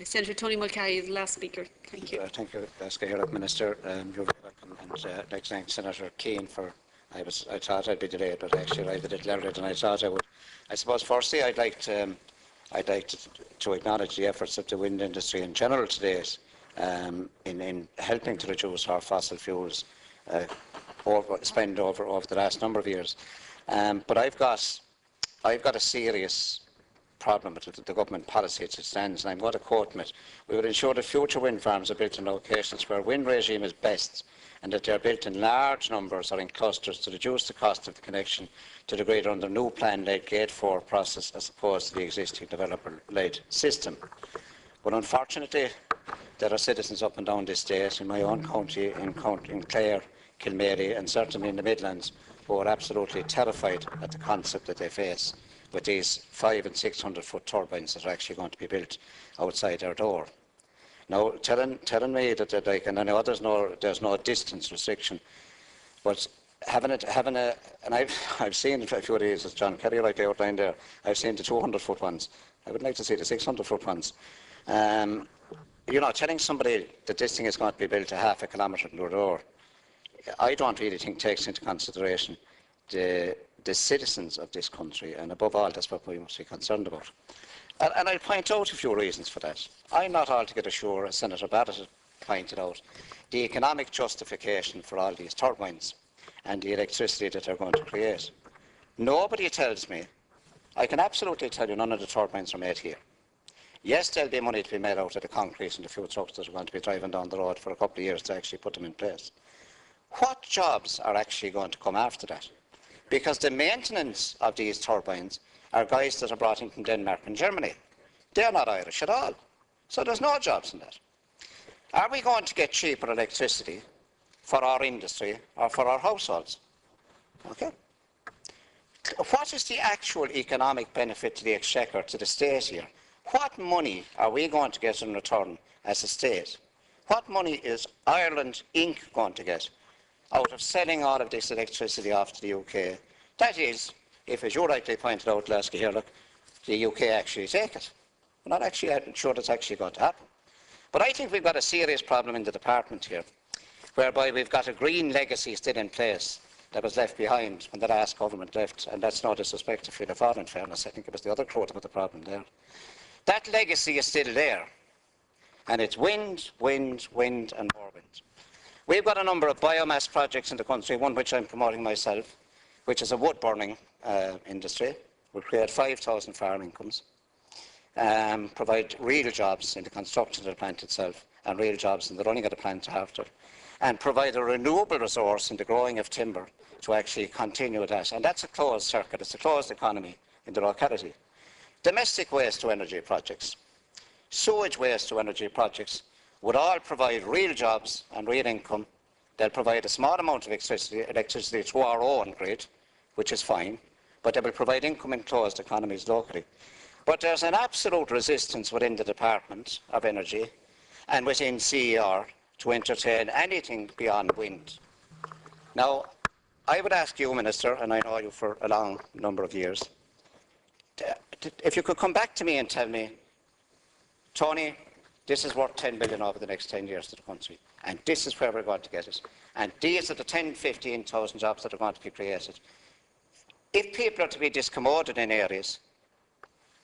Senator Tony Mulcahy is the last speaker. Thank you. Thank you, Minister. You're very welcome. And I'd like to thank Senator Keane for. I thought I'd be delayed, but I actually arrived a little earlier than I thought I would. I suppose, firstly, I'd like to acknowledge the efforts of the wind industry in general today in helping to reduce our fossil fuels spend over the last number of years. But I've got a serious problem with the government policy as it stands, and I'm going to quote from it. We would ensure that future wind farms are built in locations where wind regime is best and that they are built in large numbers or in clusters to reduce the cost of the connection to the grid under new plan-led Gate 4 process as opposed to the existing developer-led system. But unfortunately, there are citizens up and down this state, in my own county, in Clare, Kilmary, and certainly in the Midlands, who are absolutely terrified at the concept that they face with these 500 and 600 foot turbines that are actually going to be built outside their door. Now, telling me that and I know there's no distance restriction, but and I've seen a few of these, as John Kerry rightly outlined there. I've seen the 200 foot ones. I would like to see the 600 foot ones. You know, telling somebody that this thing is going to be built a half a kilometre from their door, I don't really think takes into consideration the citizens of this country, and above all, that's what we must be concerned about. And I'll point out a few reasons for that. I'm not altogether sure, as Senator Barrett has pointed out, the economic justification for all these turbines and the electricity that they're going to create. Nobody tells me, I can absolutely tell you none of the turbines are made here. Yes, there'll be money to be made out of the concrete and the few trucks that are going to be driving down the road for a couple of years to actually put them in place. What jobs are actually going to come after that? Because the maintenance of these turbines are guys that are brought in from Denmark and Germany. They're not Irish at all. So there's no jobs in that. Are we going to get cheaper electricity for our industry or for our households? Okay. What is the actual economic benefit to the Exchequer, to the state here? What money are we going to get in return as a state? What money is Ireland Inc. going to get out of selling all of this electricity off to the UK? That is, if, as you rightly pointed out, Lasky here, look, the UK actually take it. We're not actually sure that's actually going to happen. But I think we've got a serious problem in the department here, whereby we've got a green legacy still in place that was left behind when the last government left, and that's no disrespect to Fianna Fáil, in fairness. I think it was the other crowd that put the problem there. That legacy is still there, and it's wind, wind, wind, and more wind. We've got a number of biomass projects in the country, one which I'm promoting myself, which is a wood-burning industry. Will create 5,000 farm incomes, provide real jobs in the construction of the plant itself, and real jobs in the running of the plant after, and provide a renewable resource in the growing of timber to actually continue that. And that's a closed circuit, it's a closed economy in the locality. Domestic waste to energy projects, sewage waste to energy projects would all provide real jobs and real income. They'll provide a small amount of electricity to our own grid, which is fine, but they will provide income in closed economies locally. But there's an absolute resistance within the Department of Energy and within CER to entertain anything beyond wind. Now, I would ask you, Minister, and I know you for a long number of years, if you could come back to me and tell me, Tony, this is worth 10 billion over the next 10 years to the country, and this is where we're going to get it, and these are the 10,000, 15,000 jobs that are going to be created. If people are to be discommoded in areas,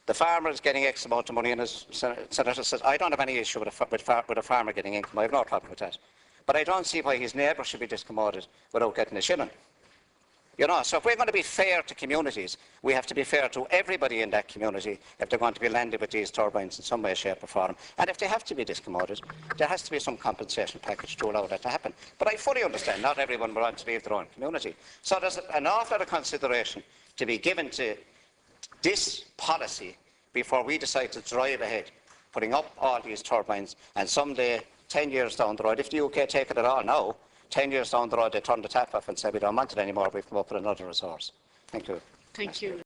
the farmer is getting X amount of money, and as Senator says, I don't have any issue with a farmer getting income. I have no problem with that. But I don't see why his neighbour should be discommoded without getting a shilling. You know, so if we're going to be fair to communities, we have to be fair to everybody in that community if they're going to be landed with these turbines in some way, shape or form. And if they have to be discommoded, there has to be some compensation package to allow that to happen. But I fully understand not everyone will want to leave their own community. So there's an awful lot of consideration to be given to this policy before we decide to drive ahead, putting up all these turbines, and someday, 10 years down the road, if the UK take it at all now, 10 years down the road, they turn the tap off and say, we don't want it anymore, we've come up with another resource. Thank you. Thank you.